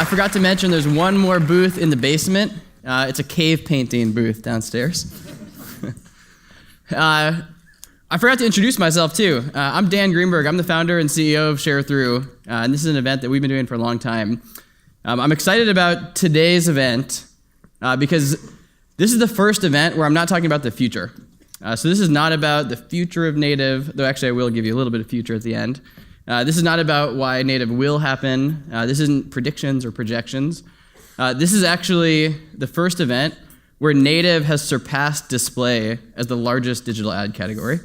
I forgot to mention there's one more booth in the basement. It's a cave painting booth downstairs. I forgot to introduce myself too. I'm Dan Greenberg. I'm the founder and CEO of Sharethrough, and this is an event that we've been doing for a long time. I'm excited about today's event because this is the first event where I'm not talking about the future. So this is not about the future of native, though actually I will give you a little bit of future at the end. This is not about why native will happen. This isn't predictions or projections. This is actually the first event where native has surpassed display as the largest digital ad category.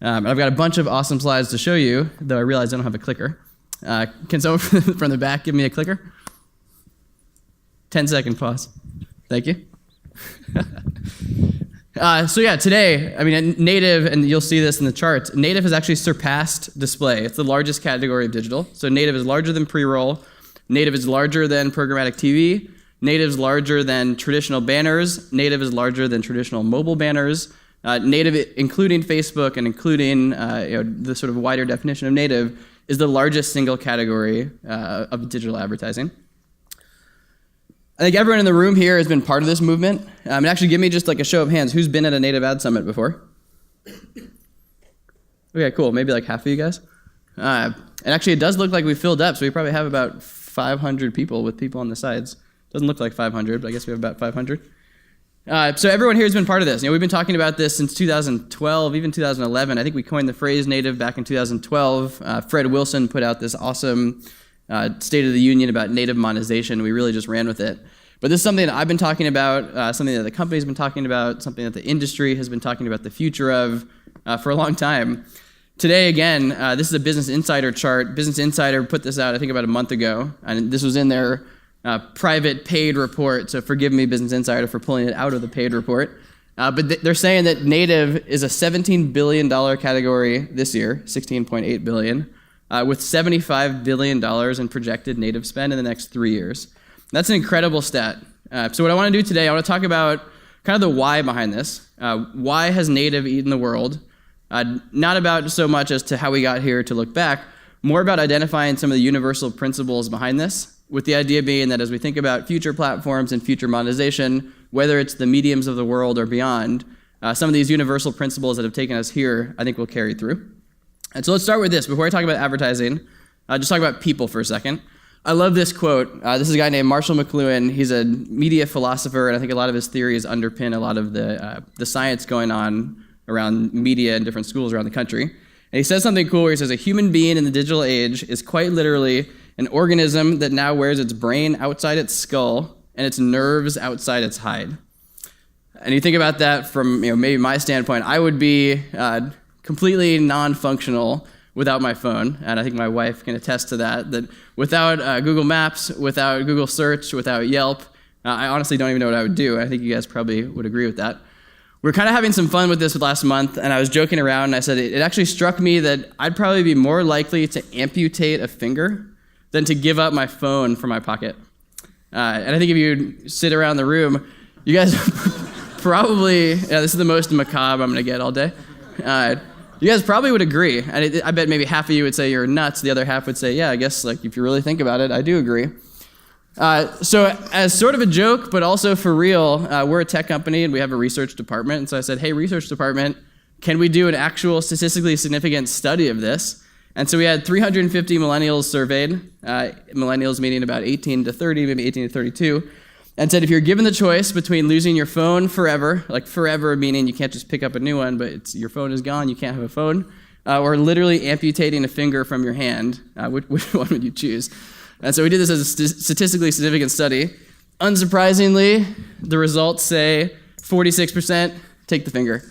I've got a bunch of awesome slides to show you, though I realize I don't have a clicker. Can someone from the back give me a clicker? 10-second pause. Thank you. So yeah, today, native, and you'll see this in the charts, native has actually surpassed display. It's the largest category of digital. So native is larger than pre-roll. Native is larger than programmatic TV. Native is larger than traditional banners. Native is larger than traditional mobile banners. Native, including Facebook and including the sort of wider definition of native, is the largest single category of digital advertising. I think everyone in the room here has been part of this movement. And actually, give me just like a show of hands. Who's been at a native ad summit before? Okay, cool. Maybe like half of you guys. And actually, it does look like we filled up, so we probably have about 500 people with people on the sides. Doesn't look like 500, but I guess we have about 500. So everyone here has been part of this. We've been talking about this since 2012, even 2011. I think we coined the phrase native back in 2012. Fred Wilson put out this awesome State of the Union about native monetization. We really just ran with it. But this is something that I've been talking about, something that the company's been talking about, something that the industry has been talking about the future of for a long time. Today, again, this is a Business Insider chart. Business Insider put this out, I think, about a month ago, and this was in their private paid report, so forgive me, Business Insider, for pulling it out of the paid report. But they're saying that native is a $17 billion category this year, $16.8 billion, with $75 billion in projected native spend in the next 3 years. That's an incredible stat. So what I want to do today, I want to talk about kind of the why behind this. Why has native eaten the world? Not about so much as to how we got here to look back, more about identifying some of the universal principles behind this, with the idea being that as we think about future platforms and future monetization, whether it's the mediums of the world or beyond, some of these universal principles that have taken us here, I think will carry through. And so let's start with this. Before I talk about advertising, just talk about people for a second. I love this quote. This is a guy named Marshall McLuhan. He's a media philosopher, and I think a lot of his theories underpin a lot of the science going on around media in different schools around the country. And he says something cool where he says, a human being in the digital age is quite literally an organism that now wears its brain outside its skull and its nerves outside its hide. And you think about that from maybe my standpoint, I would be completely non-functional without my phone, and I think my wife can attest to that without Google Maps, without Google Search, without Yelp, I honestly don't even know what I would do. I think you guys probably would agree with that. We're kind of having some fun with this last month, and I was joking around, and I said it actually struck me that I'd probably be more likely to amputate a finger than to give up my phone from my pocket. And I think if you sit around the room, you guys probably, this is the most macabre I'm going to get all day. You guys probably would agree. And I bet maybe half of you would say you're nuts. The other half would say, yeah, I guess if you really think about it, I do agree. So as sort of a joke, but also for real, we're a tech company and we have a research department. And so I said, hey, research department, can we do an actual statistically significant study of this? And so we had 350 millennials surveyed, millennials meaning about 18 to 30, maybe 18 to 32, and said if you're given the choice between losing your phone forever, like forever meaning you can't just pick up a new one, but your phone is gone, you can't have a phone, or literally amputating a finger from your hand, which one would you choose? And so we did this as a statistically significant study. Unsurprisingly, the results say 46% take the finger.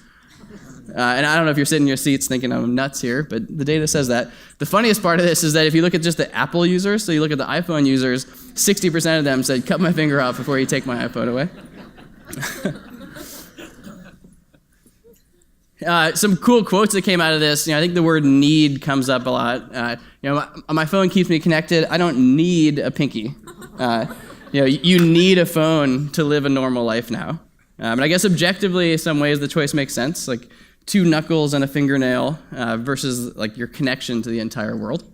And I don't know if you're sitting in your seats thinking I'm nuts here, but the data says that. The funniest part of this is that if you look at just the Apple users, so you look at the iPhone users, 60% of them said, cut my finger off before you take my iPhone away. Some cool quotes that came out of this. I think the word need comes up a lot. My phone keeps me connected. I don't need a pinky. You need a phone to live a normal life now. And I guess objectively, in some ways, the choice makes sense. Like 2 knuckles and a fingernail versus like your connection to the entire world.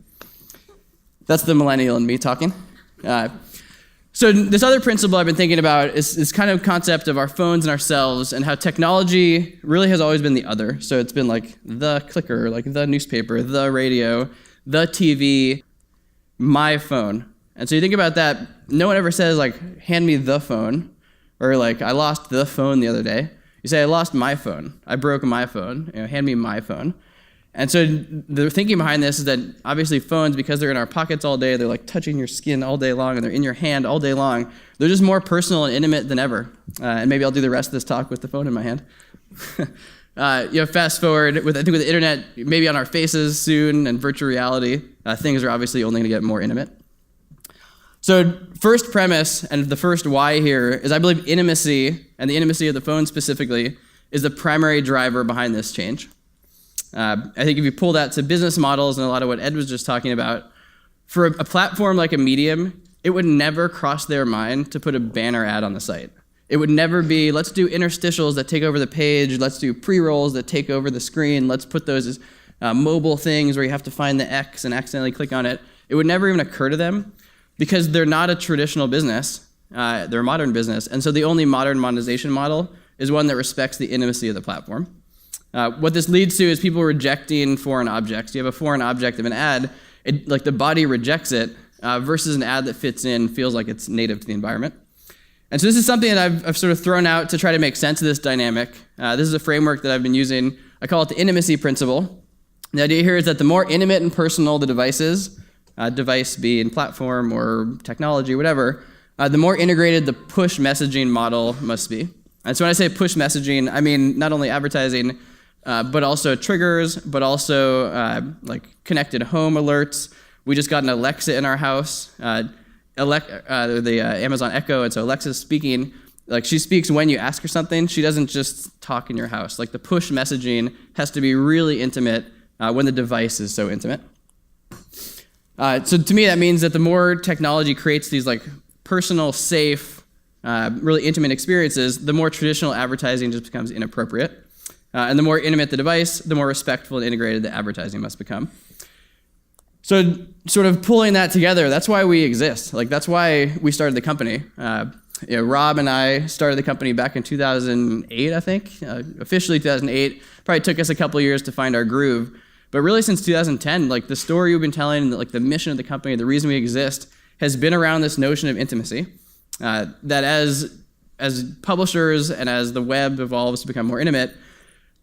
That's the millennial in me talking. So this other principle I've been thinking about is this kind of concept of our phones and ourselves, and how technology really has always been the other. So it's been like the clicker, like the newspaper, the radio, the TV, my phone. And so you think about that, no one ever says like, hand me the phone, or like, I lost the phone the other day. You say, I lost my phone. I broke my phone. Hand me my phone. And so the thinking behind this is that obviously phones, because they're in our pockets all day, they're like touching your skin all day long, and they're in your hand all day long, they're just more personal and intimate than ever. And maybe I'll do the rest of this talk with the phone in my hand. Fast forward, I think with the internet, maybe on our faces soon, and virtual reality, things are obviously only going to get more intimate. So first premise, and the first why here, is I believe intimacy, and the intimacy of the phone specifically, is the primary driver behind this change. I think if you pull that to business models and a lot of what Ed was just talking about, for a platform like a Medium, it would never cross their mind to put a banner ad on the site. It would never be, let's do interstitials that take over the page, let's do pre-rolls that take over the screen, let's put those as mobile things where you have to find the X and accidentally click on it. It would never even occur to them, because they're not a traditional business, they're a modern business, and so the only modern monetization model is one that respects the intimacy of the platform. What this leads to is people rejecting foreign objects. You have a foreign object of an ad, like the body rejects it, versus an ad that fits in, feels like it's native to the environment. And so this is something that I've sort of thrown out to try to make sense of this dynamic. This is a framework that I've been using. I call it the intimacy principle. The idea here is that the more intimate and personal the device is, device being platform or technology, whatever, the more integrated the push messaging model must be. And so when I say push messaging, I mean not only advertising, but also triggers, but also like connected home alerts. We just got an Alexa in our house, the Amazon Echo, and so Alexa's speaking. Like, she speaks when you ask her something. She doesn't just talk in your house. Like, the push messaging has to be really intimate when the device is so intimate. So to me, that means that the more technology creates these like personal, safe, really intimate experiences, the more traditional advertising just becomes inappropriate. And the more intimate the device, the more respectful and integrated the advertising must become. So sort of pulling that together, that's why we exist. Like, that's why we started the company. Rob and I started the company back in 2008, I think. Officially 2008. Probably took us a couple of years to find our groove. But really since 2010, like the story we've been telling, like the mission of the company, the reason we exist, has been around this notion of intimacy. That as publishers and as the web evolves to become more intimate,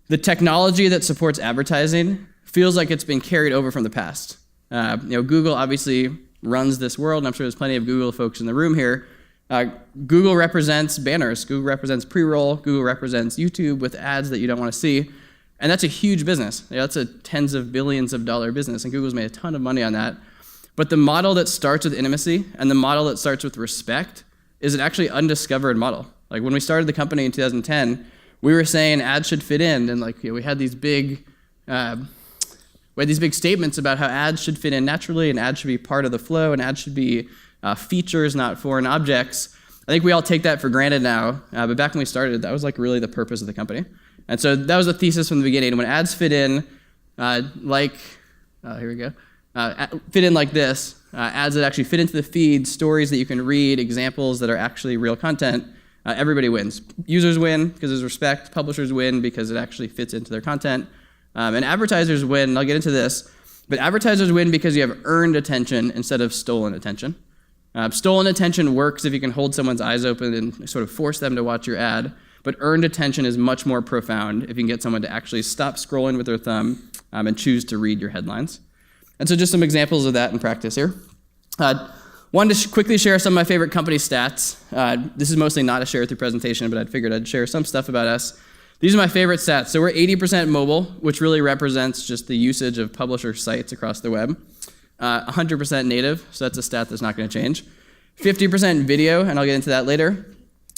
the technology that supports advertising feels like it's been carried over from the past. Google obviously runs this world, and I'm sure there's plenty of Google folks in the room here. Google represents banners. Google represents pre-roll. Google represents YouTube with ads that you don't want to see. And that's a huge business. That's a tens of billions of dollar business, and Google's made a ton of money on that. But the model that starts with intimacy and the model that starts with respect is an actually undiscovered model. Like, when we started the company in 2010, we were saying ads should fit in, and we had these big statements about how ads should fit in naturally, and ads should be part of the flow, and ads should be features, not foreign objects. I think we all take that for granted now, but back when we started, that was like really the purpose of the company. And so that was the thesis from the beginning. When ads fit in, fit in like this, ads that actually fit into the feed, stories that you can read, examples that are actually real content, everybody wins. Users win because there's respect, publishers win because it actually fits into their content, and advertisers win, and I'll get into this, but advertisers win because you have earned attention instead of stolen attention. Stolen attention works if you can hold someone's eyes open and sort of force them to watch your ad, but earned attention is much more profound if you can get someone to actually stop scrolling with their thumb and choose to read your headlines. And so just some examples of that in practice here. Wanted to quickly share some of my favorite company stats. This is mostly not a Sharethrough presentation, but I figured I'd share some stuff about us. These are my favorite stats. So we're 80% mobile, which really represents just the usage of publisher sites across the web. 100% native, so that's a stat that's not going to change. 50% video, and I'll get into that later.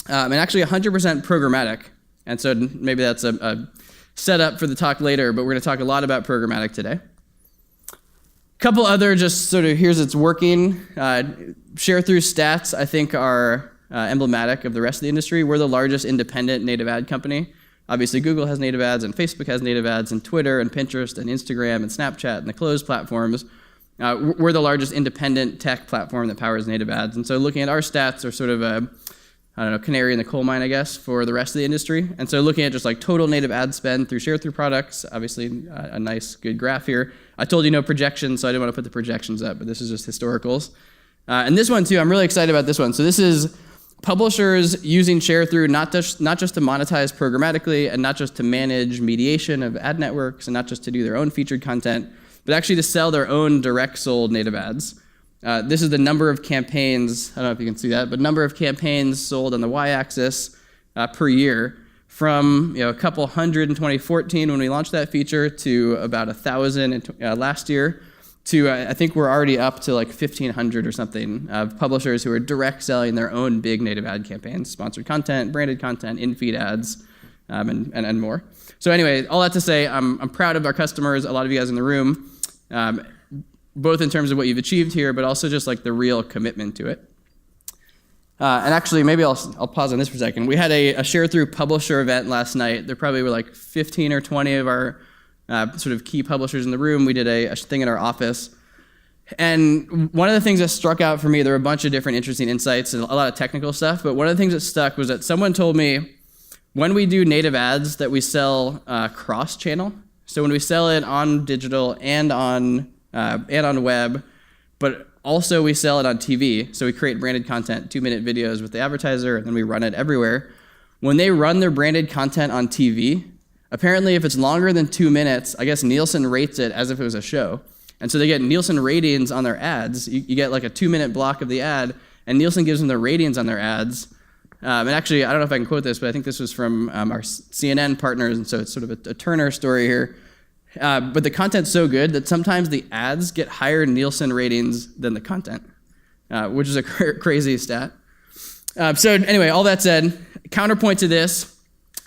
And actually 100% programmatic. And so maybe that's a setup for the talk later, but we're going to talk a lot about programmatic today. Couple other just sort of here's it's working. Sharethrough Stats, I think, are emblematic of the rest of the industry. We're the largest independent native ad company. Obviously, Google has native ads, and Facebook has native ads, and Twitter, and Pinterest, and Instagram, and Snapchat, and the closed platforms We're the largest independent tech platform that powers native ads. And so looking at our stats are sort of a, canary in the coal mine, I guess, for the rest of the industry. And so looking at just like total native ad spend through Sharethrough products, obviously a nice, good graph here. I told you no projections, so I didn't want to put the projections up, but this is just historicals. And this one too, I'm really excited about this one. So this is publishers using Sharethrough not just to monetize programmatically and not just to manage mediation of ad networks and not just to do their own featured content, but actually to sell their own direct sold native ads. This is the number of campaigns, I don't know if you can see that, but number of campaigns sold on the y-axis per year from a couple hundred in 2014 when we launched that feature to about 1,000 last year to I think we're already up to like 1,500 or something of publishers who are direct selling their own big native ad campaigns, sponsored content, branded content, in-feed ads, and more. So anyway, all that to say, I'm proud of our customers, a lot of you guys in the room, both in terms of what you've achieved here, but also just like the real commitment to it. And actually, maybe I'll pause on this for a second. We had a Sharethrough publisher event last night. There probably were like 15 or 20 of our sort of key publishers in the room. We did a thing in our office. And one of the things that struck out for me, there were a bunch of different interesting insights and a lot of technical stuff, but one of the things that stuck was that someone told me when we do native ads that we sell cross-channel. So when we sell it on digital and on web, but also we sell it on TV. So we create branded content, 2-minute videos with the advertiser, and then we run it everywhere. When they run their branded content on TV, apparently if it's longer than 2 minutes, I guess Nielsen rates it as if it was a show. And so they get Nielsen ratings on their ads. You get like a 2-minute block of the ad, and Nielsen gives them the ratings on their ads. And actually, I don't know if I can quote this, but I think this was from our CNN partners, and so it's sort of a Turner story here. But the content's so good that sometimes the ads get higher Nielsen ratings than the content, which is a crazy stat. So anyway, all that said, counterpoint to this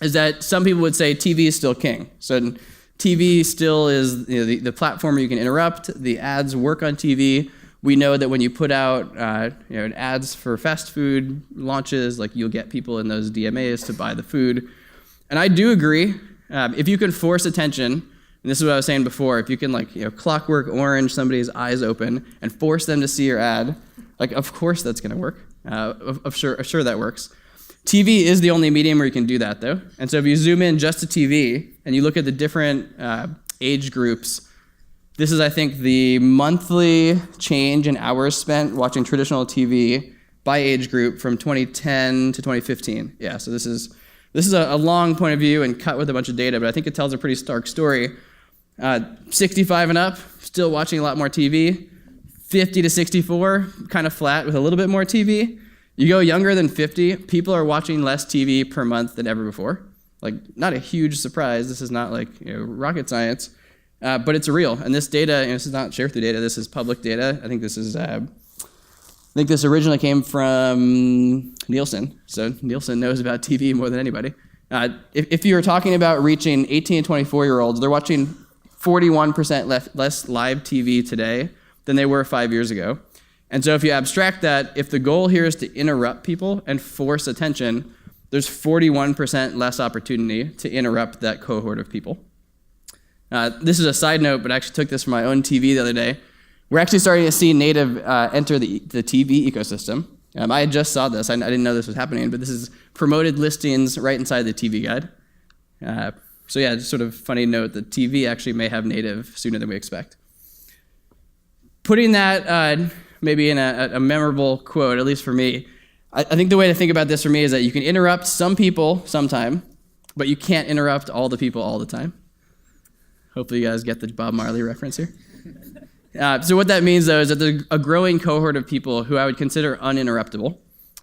is that some people would say TV is still king. So TV still is the platform where you can interrupt. The ads work on TV. We know that when you put out ads for fast food launches, like you'll get people in those DMAs to buy the food. And I do agree. If you can force attention, and this is what I was saying before, if you can clockwork orange somebody's eyes open and force them to see your ad, of course that's going to work. Sure that works. TV is the only medium where you can do that though. And so if you zoom in just to TV and you look at the different age groups, this is, I think, the monthly change in hours spent watching traditional TV by age group from 2010 to 2015. Yeah, so this is a long point of view and cut with a bunch of data, but I think it tells a pretty stark story. 65 and up, still watching a lot more TV. 50 to 64, kind of flat with a little bit more TV. You go younger than 50, people are watching less TV per month than ever before. Not a huge surprise. This is not rocket science, but it's real. And this data, this is not Sharethrough data. This is public data. I think this originally came from Nielsen. So Nielsen knows about TV more than anybody. If you were talking about reaching 18 and 24-year-olds, they're watching 41% less live TV today than they were 5 years ago. And so if you abstract that, if the goal here is to interrupt people and force attention, there's 41% less opportunity to interrupt that cohort of people. This is a side note, but I actually took this from my own TV the other day. We're actually starting to see native enter the TV ecosystem. I just saw this. I didn't know this was happening, but this is promoted listings right inside the TV guide. So yeah, just sort of funny note that TV actually may have native sooner than we expect. Putting that maybe in a memorable quote, at least for me, I think the way to think about this for me is that you can interrupt some people sometime, but you can't interrupt all the people all the time. Hopefully you guys get the Bob Marley reference here. So what that means, though, is that there's a growing cohort of people who I would consider uninterruptible.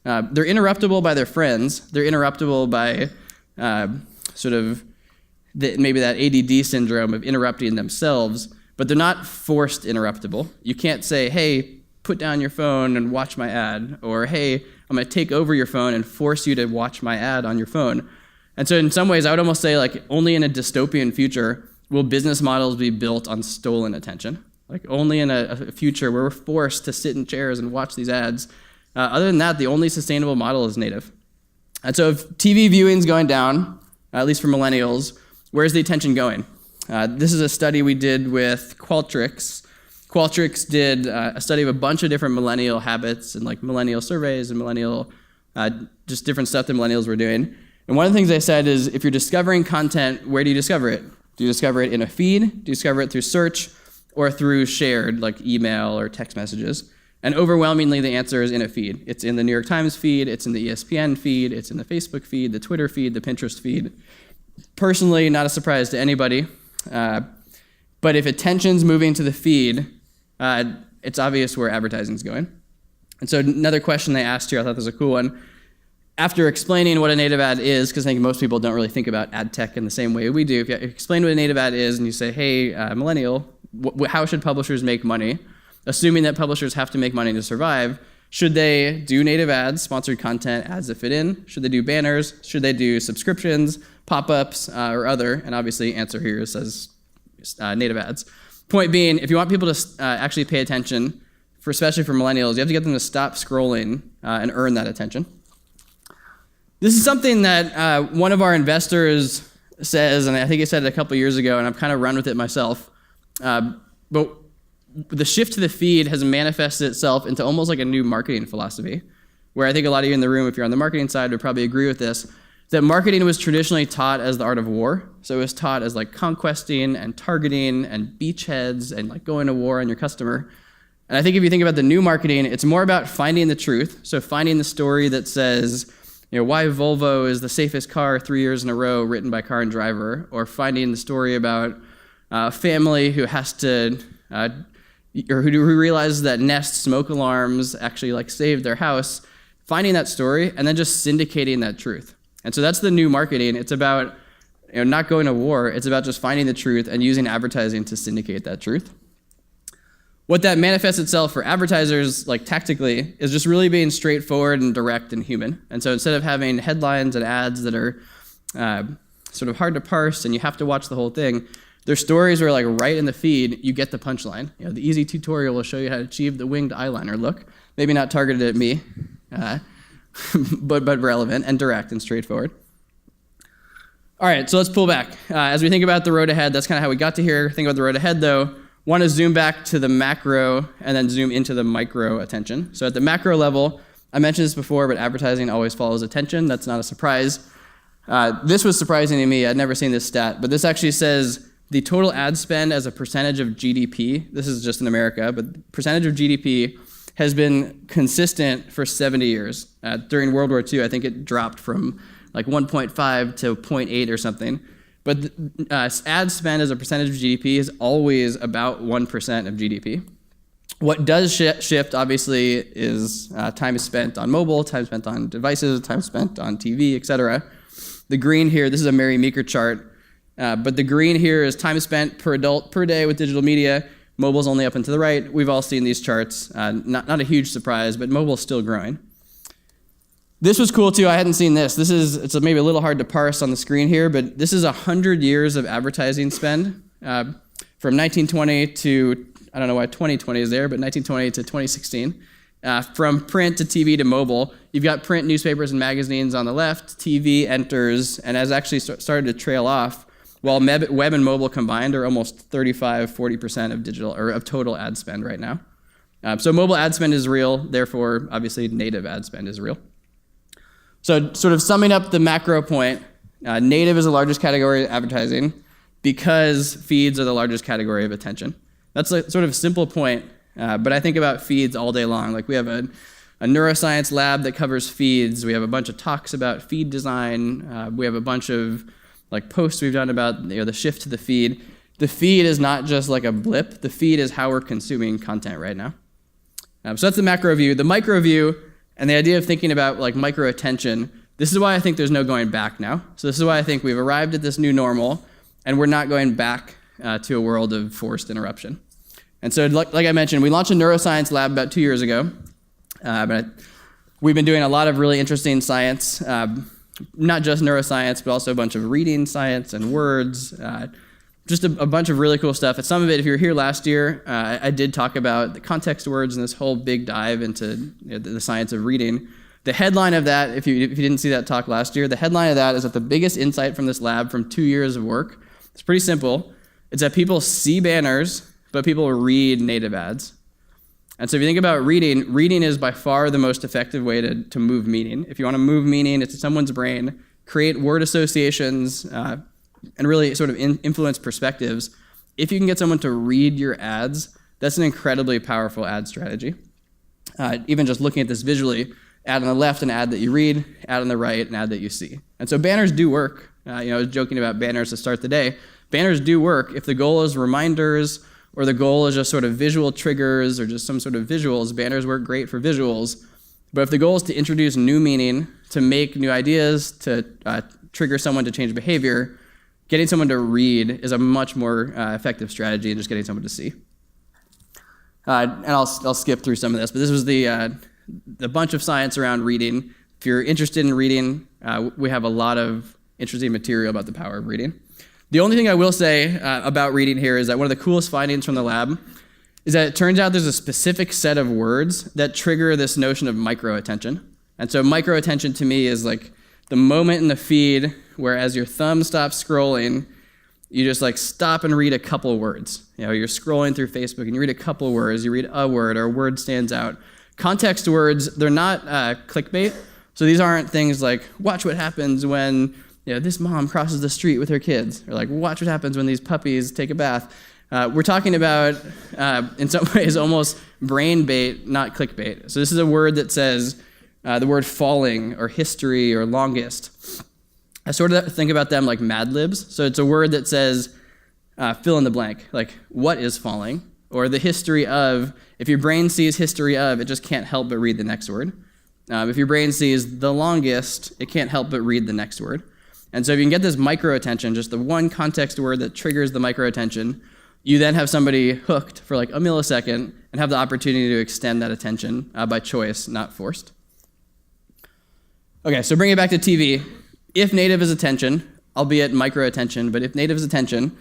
They're interruptible by their friends. They're interruptible by maybe that ADD syndrome of interrupting themselves, but they're not forced interruptible. You can't say, hey, put down your phone and watch my ad, or hey, I'm going to take over your phone and force you to watch my ad on your phone. And so in some ways, I would almost say only in a dystopian future will business models be built on stolen attention. Only in a future where we're forced to sit in chairs and watch these ads. Other than that, the only sustainable model is native. And so if TV viewing's going down, at least for millennials, where's the attention going? This is a study we did with Qualtrics. Qualtrics did a study of a bunch of different millennial habits and like millennial surveys and millennial, just different stuff that millennials were doing. And one of the things they said is if you're discovering content, where do you discover it? Do you discover it in a feed? Do you discover it through search or through shared like email or text messages? And overwhelmingly, the answer is in a feed. It's in the New York Times feed, it's in the ESPN feed, it's in the Facebook feed, the Twitter feed, the Pinterest feed. Personally, not a surprise to anybody. But if attention's moving to the feed, it's obvious where advertising's going. And so another question they asked here, I thought this was a cool one. After explaining what a native ad is, because I think most people don't really think about ad tech in the same way we do, if you explain what a native ad is and you say, hey, millennial, how should publishers make money? Assuming that publishers have to make money to survive, should they do native ads, sponsored content, ads that fit in? Should they do banners? Should they do subscriptions, pop-ups, or other? And obviously, answer here says native ads. Point being, if you want people to actually pay attention, especially for millennials, you have to get them to stop scrolling and earn that attention. This is something that one of our investors says, and I think he said it a couple years ago, and I've kind of run with it myself. But the shift to the feed has manifested itself into almost like a new marketing philosophy, where I think a lot of you in the room, if you're on the marketing side, would probably agree with this, that marketing was traditionally taught as the art of war. So it was taught as like conquesting and targeting and beachheads and like going to war on your customer. And I think if you think about the new marketing, it's more about finding the truth. So finding the story that says, why Volvo is the safest car 3 years in a row, written by Car and Driver, or finding the story about a family who has to, or who realizes that Nest smoke alarms actually like saved their house, finding that story and then just syndicating that truth. And so that's the new marketing. It's about not going to war. It's about just finding the truth and using advertising to syndicate that truth. What that manifests itself for advertisers, like tactically, is just really being straightforward and direct and human. And so instead of having headlines and ads that are sort of hard to parse and you have to watch the whole thing, their stories are like right in the feed, you get the punchline. The easy tutorial will show you how to achieve the winged eyeliner look. Maybe not targeted at me, but relevant and direct and straightforward. All right, so let's pull back. As we think about the road ahead, that's kind of how we got to here. Think about the road ahead, though. Want to zoom back to the macro and then zoom into the micro attention. So at the macro level, I mentioned this before, but advertising always follows attention. That's not a surprise. This was surprising to me. I'd never seen this stat, but this actually says the total ad spend as a percentage of GDP, this is just in America, but percentage of GDP has been consistent for 70 years. During World War II, I think it dropped from like 1.5 to 0.8 or something. But ad spend as a percentage of GDP is always about 1% of GDP. What does shift, obviously, is time spent on mobile, time spent on devices, time spent on TV, etc. The green here, this is a Mary Meeker chart, but the green here is time spent per adult per day with digital media. Mobile's only up and to the right. We've all seen these charts. Not a huge surprise, but mobile's still growing. This was cool too. I hadn't seen this. It's maybe a little hard to parse on the screen here, but this is 100 years of advertising spend from 1920 to, I don't know why 2020 is there, but 1920 to 2016. From print to TV to mobile. You've got print newspapers and magazines on the left, TV enters, and has actually started to trail off, while web and mobile combined are almost 35-40% of digital or of total ad spend right now. So mobile ad spend is real, therefore obviously native ad spend is real. So sort of summing up the macro point, native is the largest category of advertising because feeds are the largest category of attention. That's a sort of simple point, but I think about feeds all day long. Like we have a neuroscience lab that covers feeds. We have a bunch of talks about feed design. We have a bunch of like posts we've done about the shift to the feed. The feed is not just like a blip. The feed is how we're consuming content right now. So that's the macro view. The micro view, and the idea of thinking about like micro attention, this is why I think there's no going back now. So this is why I think we've arrived at this new normal, and we're not going back to a world of forced interruption. And so like I mentioned, we launched a neuroscience lab about 2 years ago. But we've been doing a lot of really interesting science, not just neuroscience, but also a bunch of reading science and words, just a bunch of really cool stuff. And some of it, if you were here last year, I did talk about the context words and this whole big dive into the science of reading. The headline of that, if you didn't see that talk last year, the headline of that is that the biggest insight from this lab from 2 years of work, it's pretty simple. It's that people see banners, but people read native ads. And so if you think about reading is by far the most effective way to move meaning. If you want to move meaning into someone's brain, create word associations, and really sort of influence perspectives, if you can get someone to read your ads, that's an incredibly powerful ad strategy. Even just looking at this visually, ad on the left, an ad that you read, ad on the right, an ad that you see. And so banners do work. I was joking about banners to start the day. Banners do work if the goal is reminders or the goal is just sort of visual triggers or just some sort of visuals. Banners work great for visuals. But if the goal is to introduce new meaning, to make new ideas, to trigger someone to change behavior, getting someone to read is a much more effective strategy than just getting someone to see. And I'll skip through some of this, but this was the bunch of science around reading. If you're interested in reading, we have a lot of interesting material about the power of reading. The only thing I will say about reading here is that one of the coolest findings from the lab is that it turns out there's a specific set of words that trigger this notion of micro-attention. And so micro-attention to me is like the moment in the feed where as your thumb stops scrolling, you just like stop and read a couple words. You're scrolling through Facebook and you read a couple words, you read a word or a word stands out. Context words, they're not clickbait. So these aren't things like, watch what happens when this mom crosses the street with her kids, or like, watch what happens when these puppies take a bath. We're talking about, in some ways, almost brain bait, not clickbait. So this is a word that says the word falling or history or longest. I sort of think about them like Mad Libs. So it's a word that says fill in the blank, like what is falling, or the history of. If your brain sees history of, it just can't help but read the next word. If your brain sees the longest, it can't help but read the next word. And so if you can get this micro-attention, just the one context word that triggers the micro-attention, you then have somebody hooked for like a millisecond and have the opportunity to extend that attention by choice, not forced. Okay, so bring it back to TV. If native is attention, albeit micro-attention, but if native is attention,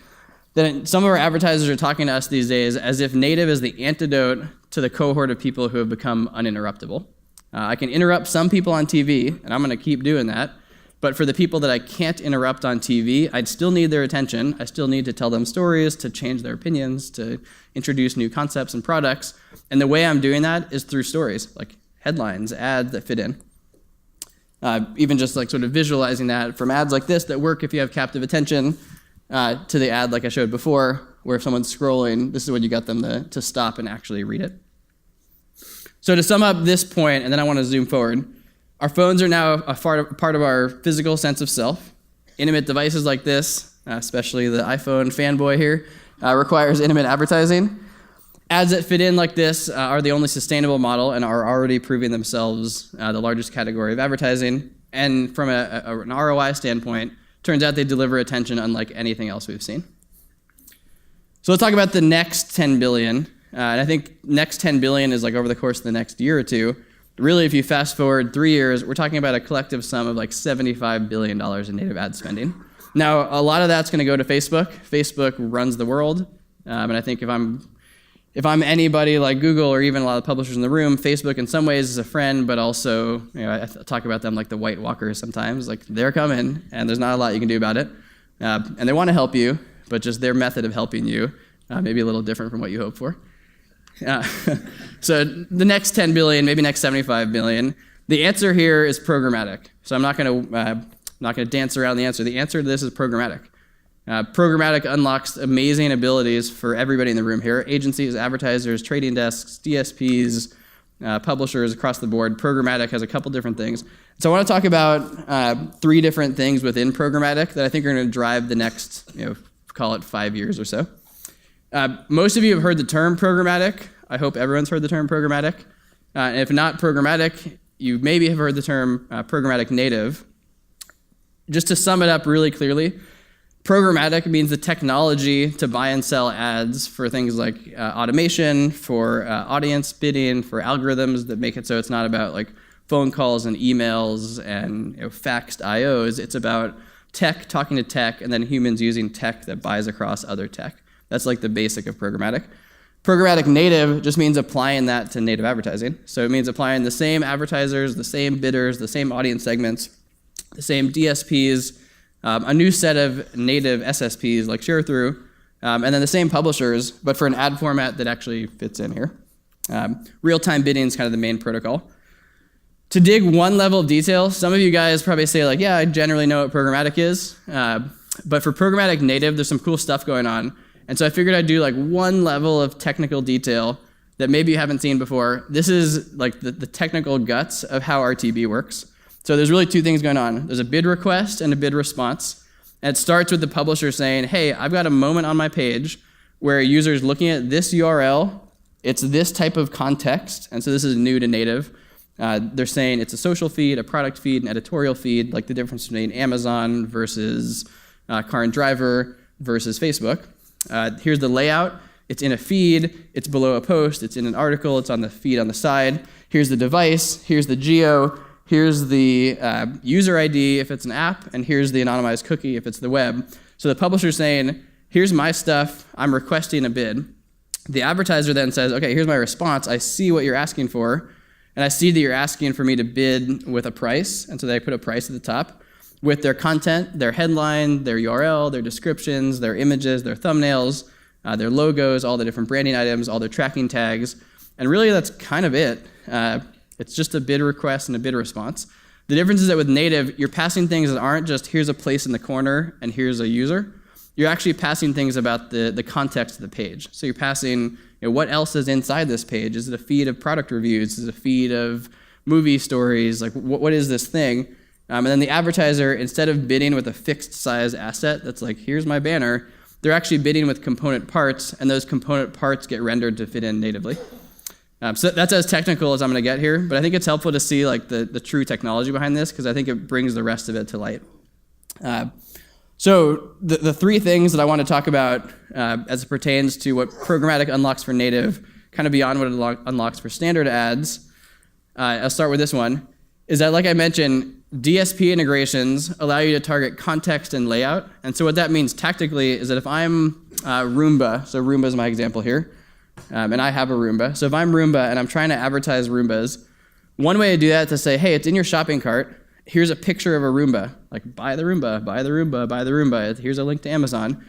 then some of our advertisers are talking to us these days as if native is the antidote to the cohort of people who have become uninterruptible. I can interrupt some people on TV, and I'm going to keep doing that. But for the people that I can't interrupt on TV, I'd still need their attention. I still need to tell them stories, to change their opinions, to introduce new concepts and products. And the way I'm doing that is through stories, like headlines, ads that fit in. Even just like sort of visualizing that from ads like this that work if you have captive attention to the ad like I showed before, where if someone's scrolling, this is when you got them to stop and actually read it. So to sum up this point, and then I want to zoom forward, our phones are now a part of our physical sense of self. Intimate devices like this, especially the iPhone fanboy here, requires intimate advertising. Ads that fit in like this are the only sustainable model and are already proving themselves the largest category of advertising. And from an ROI standpoint, turns out they deliver attention unlike anything else we've seen. So let's talk about the next 10 billion. And I think next 10 billion is like over the course of the next year or two. Really, if you fast forward 3 years, we're talking about a collective sum of like $75 billion in native ad spending. Now, a lot of that's going to go to Facebook. Facebook runs the world. And I think if I'm anybody like Google or even a lot of the publishers in the room, Facebook in some ways is a friend, but also, I talk about them like the White Walkers sometimes. Like they're coming, and there's not a lot you can do about it. And they want to help you, but just their method of helping you may be a little different from what you hope for. So the next 10 billion, maybe next 75 billion, the answer here is programmatic. So I'm not going to dance around the answer. The answer to this is programmatic. Programmatic unlocks amazing abilities for everybody in the room here: agencies, advertisers, trading desks, DSPs, publishers across the board. Programmatic has a couple different things. So I want to talk about 3 different things within programmatic that I think are going to drive the next, call it 5 years or so. Most of you have heard the term programmatic. I hope everyone's heard the term programmatic. And if not programmatic, you maybe have heard the term programmatic native. Just to sum it up really clearly, programmatic means the technology to buy and sell ads for things like automation, for audience bidding, for algorithms that make it so it's not about like phone calls and emails and faxed IOs. It's about tech talking to tech and then humans using tech that buys across other tech. That's like the basic of programmatic. Programmatic native just means applying that to native advertising. So it means applying the same advertisers, the same bidders, the same audience segments, the same DSPs, a new set of native SSPs like Sharethrough, And then the same publishers, but for an ad format that actually fits in here. RealTime Bidding is kind of the main protocol. To dig one level of detail, some of you guys probably say like, yeah, I generally know what programmatic is. But for Programmatic Native, there's some cool stuff going on. And so I figured I'd do like one level of technical detail that maybe you haven't seen before. This is like the technical guts of how RTB works. So there's really two things going on. There's a bid request and a bid response. And it starts with the publisher saying, hey, I've got a moment on my page where a user is looking at this URL. It's this type of context. And so this is new to native. They're saying it's a social feed, a product feed, an editorial feed, like the difference between Amazon versus Car and Driver versus Facebook. Here's the layout. It's in a feed, it's below a post, it's in an article, it's on the feed on the side. Here's the device, here's the geo, here's the user ID if it's an app, and here's the anonymized cookie if it's the web. So the publisher's saying, here's my stuff, I'm requesting a bid. The advertiser then says, okay, here's my response, I see what you're asking for, and I see that you're asking for me to bid with a price, and so they put a price at the top with their content, their headline, their URL, their descriptions, their images, their thumbnails, their logos, all the different branding items, all their tracking tags, and really that's kind of it. It's just a bid request and a bid response. The difference is that with native, you're passing things that aren't just here's a place in the corner and here's a user. You're actually passing things about the context of the page. So you're passing what else is inside this page. Is it a feed of product reviews? Is it a feed of movie stories? Like what is this thing? And then the advertiser, instead of bidding with a fixed size asset that's like, here's my banner, they're actually bidding with component parts, and those component parts get rendered to fit in natively. So that's as technical as I'm going to get here, but I think it's helpful to see like the true technology behind this, because I think it brings the rest of it to light. So the three things that I want to talk about as it pertains to what programmatic unlocks for native, kind of beyond what it unlocks for standard ads, I'll start with this one, is that, like I mentioned, DSP integrations allow you to target context and layout. And so what that means tactically is that if I'm Roomba, so Roomba is my example here, and I have a Roomba. So if I'm Roomba and I'm trying to advertise Roombas, one way to do that is to say, hey, it's in your shopping cart. Here's a picture of a Roomba. Like, buy the Roomba, buy the Roomba, buy the Roomba. Here's a link to Amazon.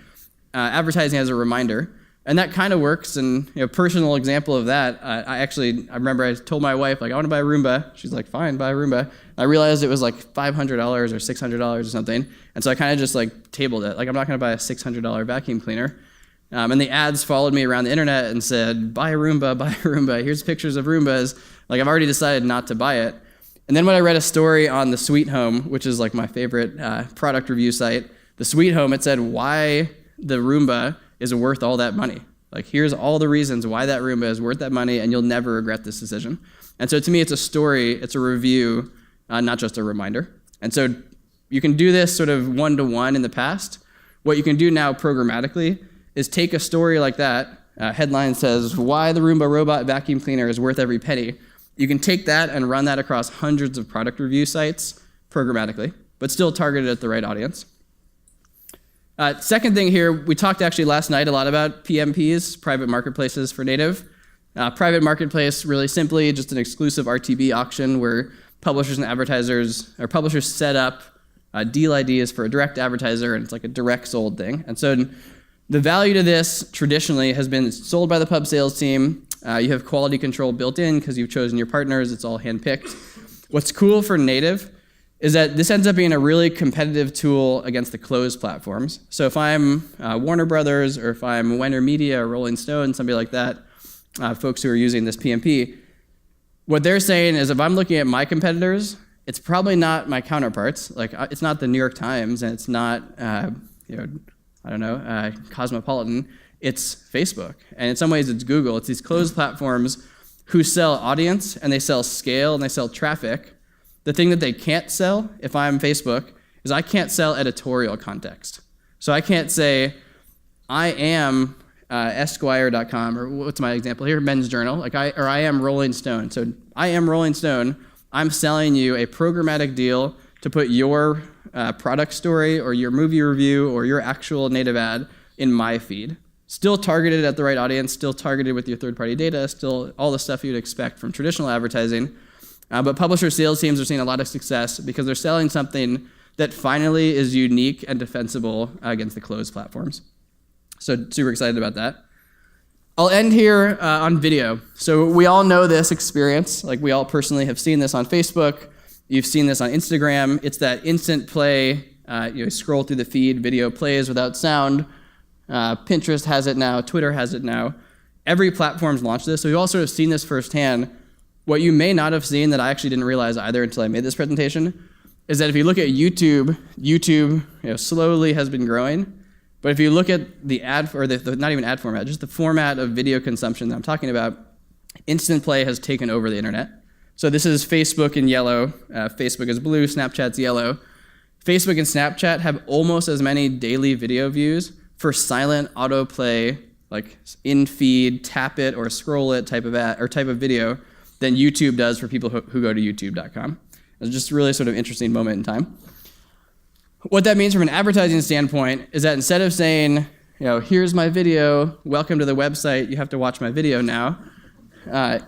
Advertising as a reminder. And that kind of works. And personal example of that, I remember I told my wife, like, I want to buy a Roomba. She's like, fine, buy a Roomba. I realized it was like $500 or $600 or something. And so I kind of just like tabled it. Like, I'm not going to buy a $600 vacuum cleaner. And the ads followed me around the internet and said, buy a Roomba, buy a Roomba. Here's pictures of Roombas. Like, I've already decided not to buy it. And then when I read a story on the Sweet Home, which is like my favorite product review site, the Sweet Home, it said why the Roomba is worth all that money. Like, here's all the reasons why that Roomba is worth that money, and you'll never regret this decision. And so to me, it's a story, it's a review, not just a reminder. And so you can do this sort of one-to-one in the past. What you can do now programmatically is take a story like that. Headline says, why the Roomba robot vacuum cleaner is worth every penny. You can take that and run that across hundreds of product review sites programmatically, but still targeted at the right audience. Second thing here, we talked actually last night a lot about PMPs, private marketplaces for native. Private marketplace, really simply, just an exclusive RTB auction where publishers and advertisers, or publishers set up deal IDs for a direct advertiser, and it's like a direct sold thing. And so the value to this traditionally has been sold by the pub sales team. You have quality control built in because you've chosen your partners. It's all handpicked. What's cool for native is that this ends up being a really competitive tool against the closed platforms. So if I'm Warner Brothers, or if I'm Wenner Media or Rolling Stone, somebody like that, folks who are using this PMP, what they're saying is if I'm looking at my competitors, it's probably not my counterparts. Like, it's not the New York Times, and it's not, Cosmopolitan. It's Facebook. And in some ways, it's Google. It's these closed platforms who sell audience, and they sell scale, and they sell traffic. The thing that they can't sell, if I'm Facebook, is I can't sell editorial context. So I can't say, I am Esquire.com, or what's my example here? Men's Journal. I am Rolling Stone. So I am Rolling Stone. I'm selling you a programmatic deal to put your product story or your movie review or your actual native ad in my feed. Still targeted at the right audience, still targeted with your third-party data, still all the stuff you'd expect from traditional advertising. But publisher sales teams are seeing a lot of success because they're selling something that finally is unique and defensible against the closed platforms. So super excited about that. I'll end here on video. So we all know this experience. Like we all personally have seen this on Facebook. You've seen this on Instagram. It's that instant play. You scroll through the feed, video plays without sound. Pinterest has it now. Twitter has it now. Every platform's launched this. So we've all sort of seen this firsthand. What you may not have seen that I actually didn't realize either until I made this presentation is that if you look at YouTube, slowly has been growing. But if you look at the ad, or not even ad format, just the format of video consumption that I'm talking about, instant play has taken over the internet. So this is Facebook in yellow. Facebook is blue, Snapchat's yellow. Facebook and Snapchat have almost as many daily video views for silent autoplay, like in-feed, tap it or scroll it type of ad or type of video than YouTube does for people who go to youtube.com. It's just a really sort of interesting moment in time. What that means from an advertising standpoint is that instead of saying, here's my video, welcome to the website, you have to watch my video now, and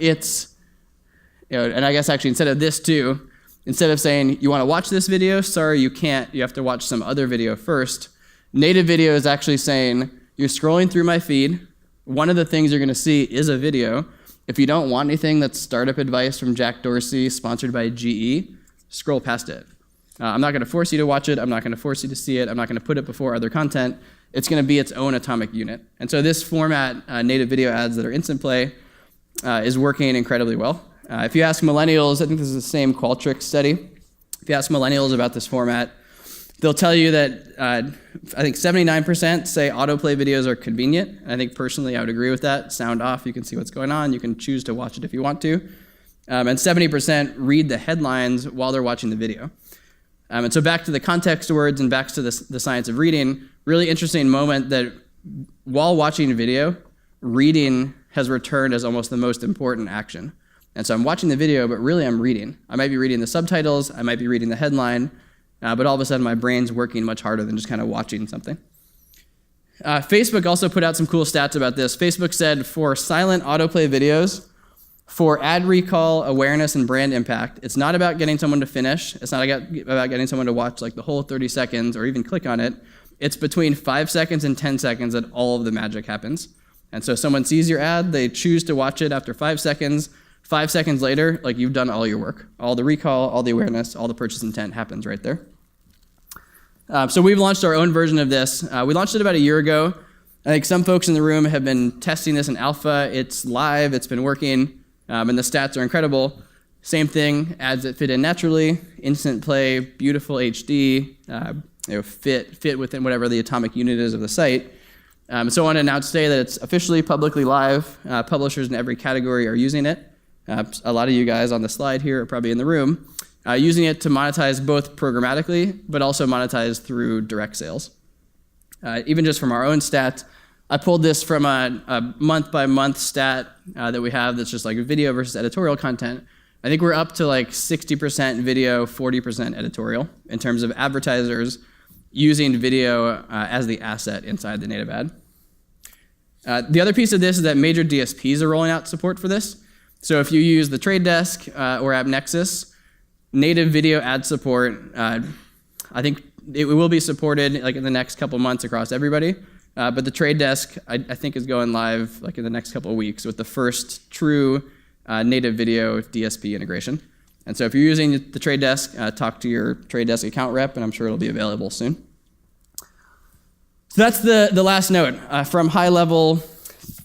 I guess actually instead of this too, instead of saying, you want to watch this video, sorry, you can't, you have to watch some other video first, native video is actually saying, you're scrolling through my feed, one of the things you're going to see is a video. If you don't want anything that's startup advice from Jack Dorsey, sponsored by GE, scroll past it. I'm not going to force you to watch it. I'm not going to force you to see it. I'm not going to put it before other content. It's going to be its own atomic unit. And so this format, native video ads that are instant play, is working incredibly well. If you ask millennials, I think this is the same Qualtrics study. If you ask millennials about this format, they'll tell you that I think 79% say autoplay videos are convenient. And I think personally I would agree with that. Sound off, you can see what's going on. You can choose to watch it if you want to. And 70% read the headlines while they're watching the video. And so back to the context words and back to the science of reading, really interesting moment that while watching video, reading has returned as almost the most important action. And so I'm watching the video, but really I'm reading. I might be reading the subtitles, I might be reading the headline, but all of a sudden my brain's working much harder than just kind of watching something. Facebook also put out some cool stats about this. Facebook said for silent autoplay videos, for ad recall, awareness, and brand impact, it's not about getting someone to finish. It's not about getting someone to watch like the whole 30 seconds or even click on it. It's between 5 seconds and 10 seconds that all of the magic happens. And so someone sees your ad, they choose to watch it after 5 seconds. 5 seconds later, like you've done all your work. All the recall, all the awareness, all the purchase intent happens right there. So we've launched our own version of this. We launched it about a year ago. I think some folks in the room have been testing this in alpha. It's live, it's been working. And the stats are incredible. Same thing, ads that fit in naturally, instant play, beautiful HD, fit within whatever the atomic unit is of the site. So I want to announce today that it's officially publicly live. Publishers in every category are using it. A lot of you guys on the slide here are probably in the room, using it to monetize both programmatically, but also monetize through direct sales. Even just from our own stats, I pulled this from a month-by-month stat that we have that's just like video versus editorial content. I think we're up to like 60% video, 40% editorial in terms of advertisers using video as the asset inside the native ad. The other piece of this is that major DSPs are rolling out support for this. So if you use the Trade Desk or AppNexus, native video ad support, I think it will be supported like in the next couple months across everybody. But the Trade Desk, I think, is going live like in the next couple of weeks with the first true native video DSP integration. And so if you're using the Trade Desk, talk to your Trade Desk account rep, and I'm sure it'll be available soon. So that's the last note. From high-level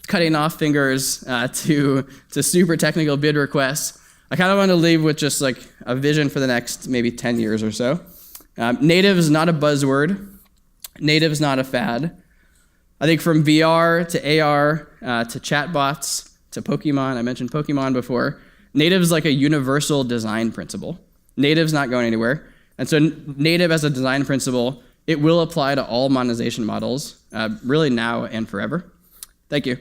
cutting off fingers to super technical bid requests, I kind of want to leave with just like a vision for the next maybe 10 years or so. Native is not a buzzword. Native is not a fad. I think from VR to AR to chatbots to Pokemon, I mentioned Pokemon before, native is like a universal design principle. Native's not going anywhere. And so native as a design principle, it will apply to all monetization models, really now and forever. Thank you.